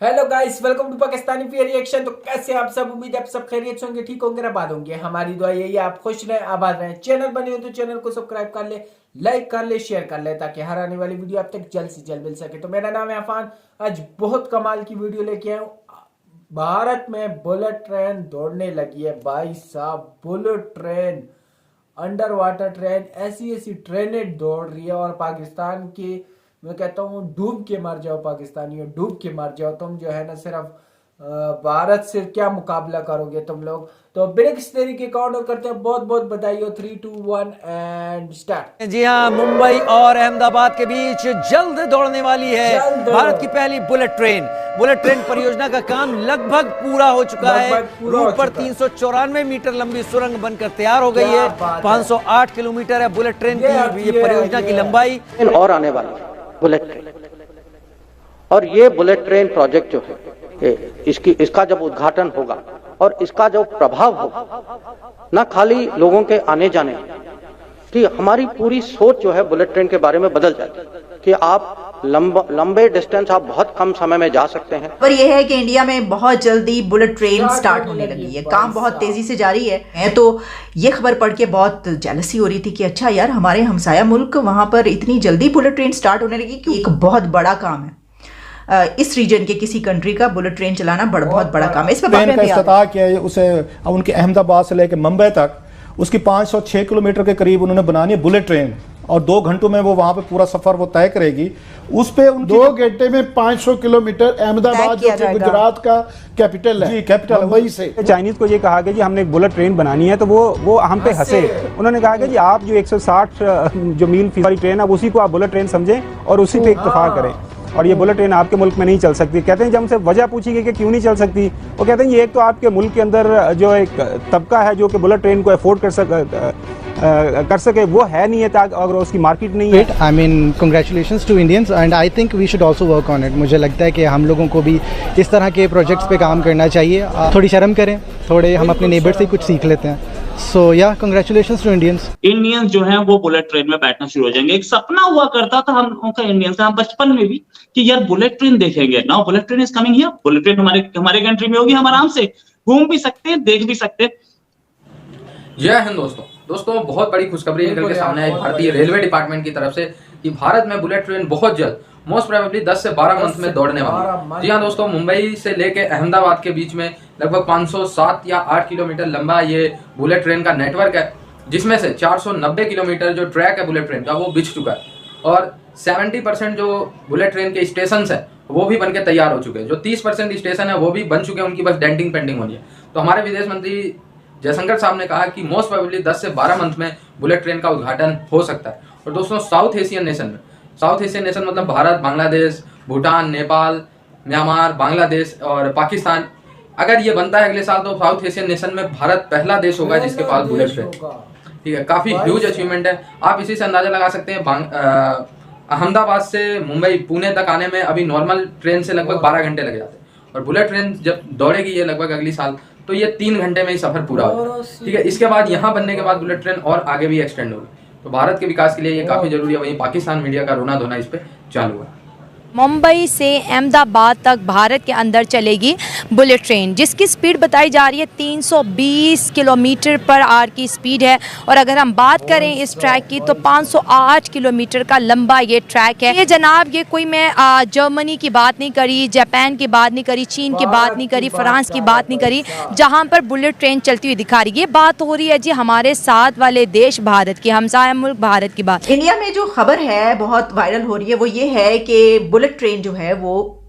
Hello guys, welcome to Pakistani fear reaction. तो कैसे आप सब? उम्मीद है आप सब खैरियत से होंगे, ठीक होंगे ना, बात होंगे। हमारी दुआ यही है आप खुश रहें, आबाद रहें। चैनल बने हो तो चैनल को सब्सक्राइब कर ले, लाइक कर ले, शेयर कर ले, ताकि हर आने वाली वीडियो आप तक जल्द से जल्द मिल सके। तो मेरा नाम है अफान। आज बहुत कमाल की वीडियो लेके आया हूँ। भारत में बुलेट ट्रेन दौड़ने लगी है भाई साहब। Bullet train, under water train, ऐसी ऐसी ट्रेनें दौड़ रही है। और पाकिस्तान की, मैं कहता हूँ डूब के मर जाओ पाकिस्तानियों, डूब के मर जाओ। तुम जो है ना सिर्फ भारत से क्या मुकाबला करोगे तुम लोग। तो बिना किसी तरीके काउंट ऑफ करते हैं, बहुत बहुत बधाई हो। 3, 2, 1 एंड स्टार्ट। जी हाँ, मुंबई और अहमदाबाद के बीच जल्द दौड़ने वाली है भारत की पहली बुलेट ट्रेन। बुलेट ट्रेन परियोजना का काम लगभग पूरा हो चुका है। रूट पर 394 मीटर लंबी सुरंग बनकर तैयार हो गई है। 508 किलोमीटर है बुलेट ट्रेन की ये परियोजना की लंबाई। और आने वाली बुलेट ट्रेन, और ये बुलेट ट्रेन प्रोजेक्ट जो है इसका जब उद्घाटन होगा और इसका जो प्रभाव होगा, ना खाली लोगों के आने जाने, ठीक, हमारी पूरी सोच जो है बुलेट ट्रेन के बारे में बदल जाती है कि आप लंबे डिस्टेंस आप बहुत कम समय में जा सकते हैं। पर यह है कि इंडिया में बहुत जल्दी बुलेट ट्रेन स्टार्ट होने लगी है। काम बहुत तेजी से जारी है। तो ये खबर पढ़ के बहुत जेलसी हो रही थी कि अच्छा यार, हमारे हमसाया मुल्क वहां पर इतनी जल्दी बुलेट ट्रेन स्टार्ट होने लगी। कि एक बहुत बड़ा काम है इस रीजन के किसी कंट्री का बुलेट ट्रेन चलाना बहुत बड़ा काम है। इस ट्रेन का इफ्तिताह किया है, उसे उनके अहमदाबाद से लेकर मुंबई तक उसकी 506 किलोमीटर के करीब उन्होंने बनानी है बुलेट ट्रेन, और 2 घंटों में वो वहां पे पूरा सफर वो तय करेगी। उस पे 2 घंटे में 500 किलोमीटर अहमदाबाद जो कि गुजरात का कैपिटल है, जी कैपिटल मुंबई से। चाइनीज को ये कहा गया कि हमने एक बुलेट ट्रेन बनानी है, तो वो हम पे हंसे। उन्होंने कहा कि जी आप जो 160 जो मील फी वाली ट्रेन है उसी को आप बुलेट ट्रेन समझें और उसी पे इत्तेफाक करें, और ये बुलेट ट्रेन आपके मुल्क में नहीं चल सकती। कहते हैं जब हमसे वजह पूछी गई कि क्यों नहीं चल सकती, वो कहते हैं ये एक तो आपके मुल्क के अंदर जो एक तबका है जो कि बुलेट ट्रेन को अफोर्ड कर सके वो है नहीं है, अगर उसकी मार्केट नहीं है। I mean congratulations to Indians and I think we should also work on it. मुझे लगता है कि हम लोगों को भी इस तरह के प्रोजेक्ट्स पे काम करना चाहिए। थोड़ी शर्म करें, थोड़े हम अपने नेबर से कुछ सीख लेते हैं। सो या कंग्रेचुलेशंस टू इंडियंस जो हैं वो बुलेट ट्रेन में बैठना शुरू हो जाएंगे। एक सपना हुआ करता था हम उनका इंडियंस का, हम बचपन में भी, कि यार बुलेट ट्रेन देखेंगे। Now bullet train is coming here. Bullet train हमारे कंट्री में होगी, हम आराम से घूम भी सकते हैं, देख भी सकते हैं। जय हिंद दोस्तों, बहुत बड़ी खुशखबरी निकल के सामने आई भारतीय रेलवे डिपार्टमेंट की तरफ से कि भारत में बुलेट ट्रेन बहुत जल्द, मोस्ट प्रोबेबली 10 से 12 मंथ में दौड़ने वाली है। जी हाँ दोस्तों, मुंबई से लेके अहमदाबाद के बीच में लगभग 507 या 8 किलोमीटर लंबा ये बुलेट ट्रेन का नेटवर्क है, जिसमें से 490 किलोमीटर जो ट्रैक है बुलेट ट्रेन का वो बिछ चुका है, और 70% जो बुलेट ट्रेन के स्टेशन है वो भी बनके तैयार हो चुके हैं। जो 30% स्टेशन है वो भी बन चुके हैं, उनकी बस डेंटिंग पेंडिंग होनी है। तो हमारे विदेश मंत्री जयशंकर साहब ने कहा कि मोस्ट प्रोबेबली 10 से 12 मंथ में बुलेट ट्रेन का उद्घाटन हो सकता है। और दोस्तों, साउथ एशियन नेशन मतलब भारत, बांग्लादेश, भूटान, नेपाल, म्यांमार, बांग्लादेश और पाकिस्तान, अगर ये बनता है अगले साल तो साउथ एशियन नेशन में भारत पहला देश होगा जिसके पास बुलेट ट्रेन, ठीक है। काफी ह्यूज अचीवमेंट है। आप इसी से अंदाजा लगा सकते हैं अहमदाबाद से मुंबई, पुणे तक आने में अभी नॉर्मल ट्रेन से लगभग 12 घंटे लग जाते हैं, और बुलेट ट्रेन जब दौड़ेगी ये लगभग अगली साल, तो ये 3 घंटे में ही सफर पूरा होगा, ठीक है। इसके बाद यहाँ बनने के बाद बुलेट ट्रेन और आगे भी एक्सटेंड होगी। तो भारत के विकास के लिए ये काफी जरूरी है। वहीं पाकिस्तान मीडिया का रोना धोना इस पे चालू है। मुंबई से अहमदाबाद तक भारत के अंदर चलेगी बुलेट ट्रेन, जिसकी स्पीड बताई जा रही है 320 किलोमीटर पर आवर की स्पीड है। और अगर हम बात करें इस ट्रैक की तो 508 किलोमीटर का लंबा ये ट्रैक है। ये जनाब, ये कोई मैं जर्मनी की बात नहीं करी, जापान की बात नहीं करी, चीन की बात नहीं करी, फ्रांस की बात नहीं करी, जहाँ पर बुलेट ट्रेन चलती हुई दिखा रही है। ये बात हो रही है जी हमारे साथ वाले देश भारत की, हमसाया मुल्क भारत की बात। इंडिया में जो खबर है बहुत वायरल हो रही है वो ये है कि बुलेट ट्रेन जो है वो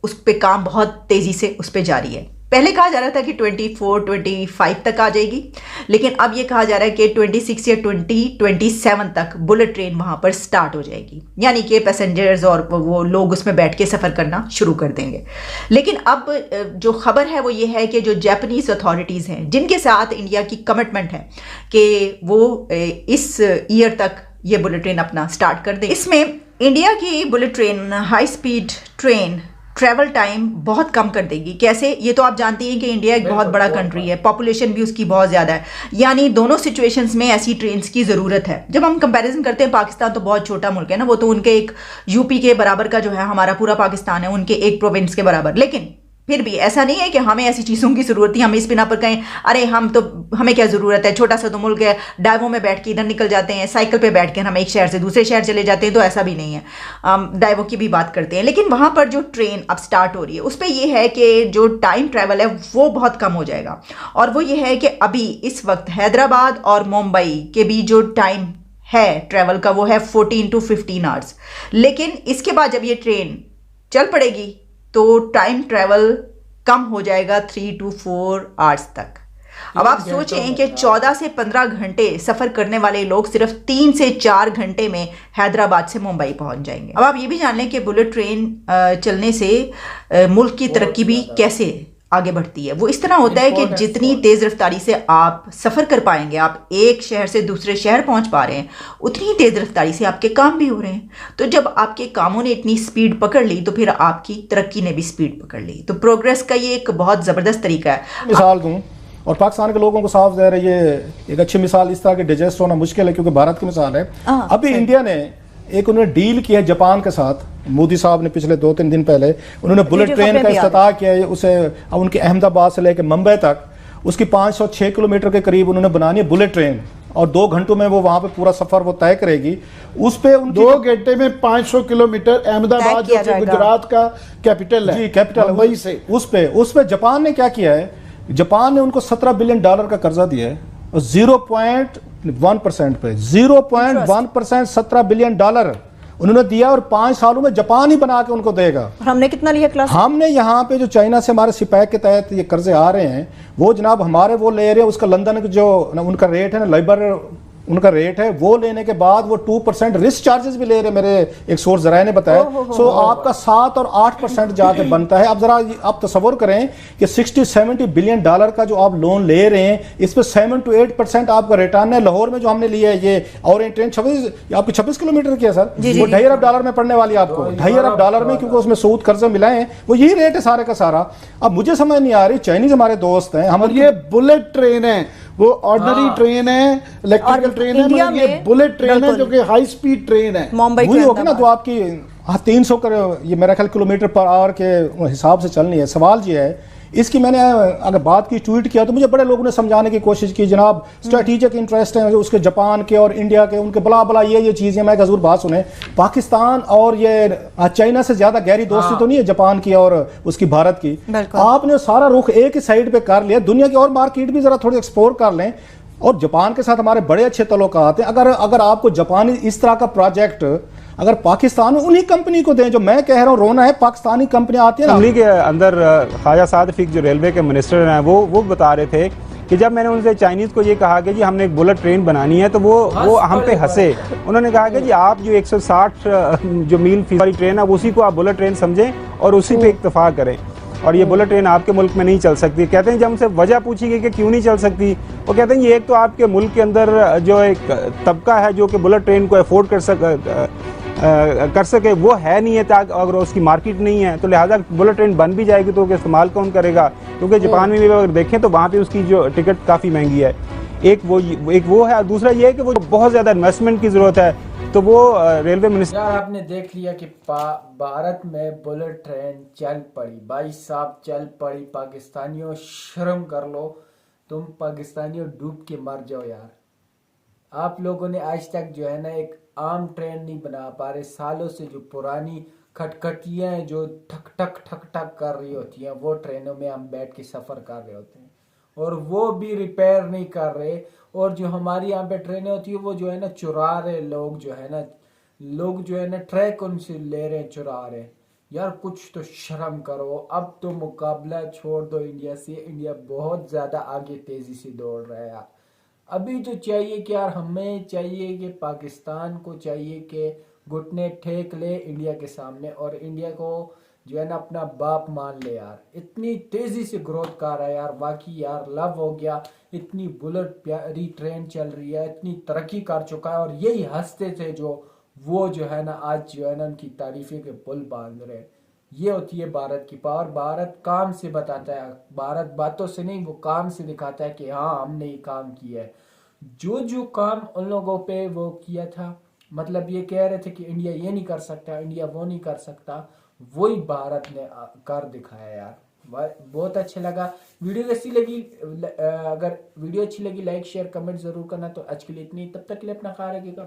उस पे काम बहुत तेजी से उस पे जारी है। पहले कहा जा रहा था कि 24-25 तक आ जाएगी, लेकिन अब ये कहा जा रहा है कि 26 या 2027 तक बुलेट ट्रेन वहां पर स्टार्ट हो जाएगी, यानी कि पैसेंजर्स और वो लोग उसमें बैठ के सफर करना शुरू कर देंगे। लेकिन अब जो खबर है वो ये है कि जो जापानीज अथॉरिटीज हैं, जिनके साथ इंडिया की कमिटमेंट है कि वो इस ईयर तक ये बुलेट ट्रेन अपना स्टार्ट कर दे। इसमें इंडिया की bullet train, high speed train travel time बहुत कम कर देगी। कैसे? ये तो आप जानती हैं कि इंडिया एक बहुत बड़ा कंट्री है, पॉपुलेशन भी उसकी बहुत ज़्यादा है, यानी दोनों सिचुएशंस में ऐसी ट्रेन्स की ज़रूरत है। जब हम कंपैरिजन करते हैं, पाकिस्तान तो बहुत छोटा मुल्क है ना, वो तो उनके एक यूपी के बराबर का जो है हमारा पूरा पाकिस्तान है, उनके एक प्रोविंस के बराबर। लेकिन फिर भी ऐसा नहीं है कि हमें ऐसी चीज़ों की ज़रूरत थी, हम इस बिना पर कहें अरे हमें क्या ज़रूरत है, छोटा सा तो मुल्क है, डाइवो में बैठ के इधर निकल जाते हैं, साइकिल पे बैठ के हम एक शहर से दूसरे शहर चले जाते हैं, तो ऐसा भी नहीं है। डाइवो की भी बात करते हैं, लेकिन वहाँ पर जो ट्रेन अब स्टार्ट हो रही है उस पर यह है कि जो टाइम ट्रैवल है वो बहुत कम हो जाएगा। और वो ये है कि अभी इस वक्त हैदराबाद और मुंबई के बीच जो टाइम है ट्रैवल का वो है 14 to 15 आवर्स। लेकिन इसके बाद जब ये ट्रेन चल पड़ेगी तो टाइम ट्रैवल कम हो जाएगा 3 to 4 आवर्स तक। अब आप सोचें कि 14 से 15 घंटे सफ़र करने वाले लोग सिर्फ 3 से 4 घंटे में हैदराबाद से मुंबई पहुंच जाएंगे। अब आप ये भी जान लें कि बुलेट ट्रेन चलने से मुल्क की तरक्की भी कैसे आगे बढ़ती है। वो इस तरह होता है कि जितनी तेज़ रफ्तारी से आप सफ़र कर पाएंगे, आप एक शहर से दूसरे शहर पहुंच पा रहे हैं, उतनी तेज़ रफ्तारी से आपके काम भी हो रहे हैं। तो जब आपके कामों ने इतनी स्पीड पकड़ ली तो फिर आपकी तरक्की ने भी स्पीड पकड़ ली। तो प्रोग्रेस का ये एक बहुत ज़बरदस्त तरीका है। मिसाल दूँ और पाकिस्तान के लोगों को साफ ज़ाहिर है ये एक अच्छी मिसाल इस तरह के डिजेस्ट होना मुश्किल है, क्योंकि भारत की मिसाल है। अभी इंडिया ने एक उन्होंने डील किया जापान के साथ, मोदी साहब ने पिछले 2-3 दिन पहले उन्होंने बुलेट ट्रेन का इफ्तिताह किया है। उसे अब उनके अहमदाबाद से लेकर मुंबई तक उसकी 506 किलोमीटर के करीब उन्होंने बनानी है बुलेट ट्रेन, और 2 घंटों में वो वहां पे पूरा सफर वो तय करेगी। उस पे 2 घंटे में 500 किलोमीटर अहमदाबाद जो कि गुजरात का कैपिटल है, जी कैपिटल वही से उस पे जापान ने क्या किया है, जापान ने उनको $17 बिलियन का कर्जा दिया है और 0.1% पे 0.1% $17 बिलियन उन्होंने दिया, और 5 सालों में जापान ही बना के उनको देगा। हमने कितना लिया क्लास? हमने यहाँ पे जो चाइना से हमारे सिपैक के तहत ये कर्जे आ रहे हैं वो जनाब हमारे वो ले रहे हैं, उसका लंदन जो उनका रेट है ना, लेबर उनका रेट है, वो लेने के बाद वो 2% रिस्क चार्जेस भी ले रहे, मेरे एक सोर्स जराए ने बताया। सो आपका 7 और 8% जाके बनता है। अब जरा आप तस्वुर करें कि $60-70 बिलियन का जो आप लोन ले रहे हैं, इस पर 7 to 8% आपका रिटर्न है। लाहौर में जो हमने लिया है ये और ट्रेन 26 किलोमीटर की है सर, वो $2.5 अरब में पड़ने वाली है आपको, $2.5 अरब में, क्योंकि उसमें सूद कर्जे मिलाए हैं, वो यही रेट है सारे का सारा। अब मुझे समझ नहीं आ रही, चाइनीज हमारे दोस्त हैं, हम ये बुलेट ट्रेन है, वो ऑर्डिनरी ट्रेन है, इलेक्ट्रिकल ट्रेन है, मगर ये बुलेट ट्रेन है जो कि हाई स्पीड ट्रेन है। मुंबई वही होगी ना, तो आपकी 300 ये मेरा ख्याल किलोमीटर पर आवर के हिसाब से चलनी है। सवाल ये है, इसकी मैंने अगर बात की, ट्वीट किया, तो मुझे बड़े लोगों ने समझाने की कोशिश की, जनाब स्ट्रेटेजिक इंटरेस्ट है उसके जापान के और इंडिया के, उनके बला बला ये चीज़ें। मैं हजूर बात सुने, पाकिस्तान और ये चाइना से ज़्यादा गहरी दोस्ती तो नहीं है जापान की और उसकी भारत की। आपने सारा रुख एक ही साइड पे कर लिया, दुनिया की और मार्केट भी ज़रा थोड़ी एक्सप्लोर कर लें, और जापान के साथ हमारे बड़े अच्छे तल्लुकात हैं। अगर आपको जापानी इस तरह का प्रोजेक्ट अगर पाकिस्तान में उन्हीं कंपनी को दें, जो मैं कह रहा हूँ रोना है, पाकिस्तानी कंपनी आती है ना। असेंबली के अंदर ख्वाजा साद रफीक जो रेलवे के मिनिस्टर हैं वो बता रहे थे कि जब मैंने उनसे चाइनीज़ को ये कहा कि जी हमने एक बुलेट ट्रेन बनानी है, तो वो हम पे हंसे। उन्होंने कहा कि जी आप जो 160 जो मील फीस वाली ट्रेन है उसी को आप बुलेट ट्रेन समझें और उसी पे इत्तफाक करें, और ये बुलेट ट्रेन आपके मुल्क में नहीं चल सकती। कहते हैं जब हमसे वजह पूछी गई कि क्यों नहीं चल सकती, वो कहते हैं ये एक तो आपके मुल्क के अंदर जो एक तबका है जो कि बुलेट ट्रेन को अफोर्ड कर सके वो है नहीं है, अगर उसकी मार्केट नहीं है, तो लिहाजा बुलेट ट्रेन बन भी जाएगी तो इस्तेमाल कौन करेगा, क्योंकि जापान में भी अगर देखें तो वहाँ पे उसकी जो टिकट काफ़ी महंगी है। एक वो है, और दूसरा ये है कि वो बहुत ज़्यादा इन्वेस्टमेंट की ज़रूरत है। तो वो रेलवे मिनिस्टर, यार आपने देख लिया कि भारत में बुलेट ट्रेन चल पड़ी, भाई साहब चल पड़ी। पाकिस्तानियों शर्म कर लो, तुम पाकिस्तानियों डूब के मर जाओ यार। आप लोगों ने आज तक जो है ना एक आम ट्रेन नहीं बना पा रहे, सालों से जो पुरानी खटखटियाँ हैं जो ठक ठक ठक ठक कर रही होती हैं, वो ट्रेनों में हम बैठ के सफ़र कर रहे होते हैं, और वो भी रिपेयर नहीं कर रहे। और जो हमारी यहाँ पे ट्रेनें होती है वो जो है ना चुरा रहे लोग, जो है ना ट्रैक उनसे ले रहे हैं, चुरा रहे। यार कुछ तो शर्म करो। अब तो मुकाबला छोड़ दो इंडिया से, इंडिया बहुत ज़्यादा आगे तेज़ी से दौड़ रहा है यार। अभी तो चाहिए कि यार हमें चाहिए कि पाकिस्तान को चाहिए कि घुटने टेक ले इंडिया के सामने, और इंडिया को जो है ना अपना बाप मान ले यार। इतनी तेज़ी से ग्रोथ कर रहा है यार, बाकी यार लव हो गया। इतनी बुलेट प्यारी ट्रेन चल रही है, इतनी तरक्की कर चुका है, और यही हंसते थे जो वो जो है ना आज जो है ना उनकी तारीफे के पुल बांध रहे हैं। ये होती है भारत की पावर। भारत काम से बताता है, भारत बातों से नहीं, वो काम से दिखाता है कि हाँ हमने ये काम किया है। जो जो काम उन लोगों पे वो किया था, मतलब ये कह रहे थे कि इंडिया ये नहीं कर सकता, इंडिया वो नहीं कर सकता, वही भारत ने कर दिखाया यार। बहुत अच्छा लगा। वीडियो कैसी लगी? अगर वीडियो अच्छी लगी लाइक शेयर कमेंट जरूर करना। तो आज के लिए इतनी, तब तक के लिए अपना ख्याल रखिएगा।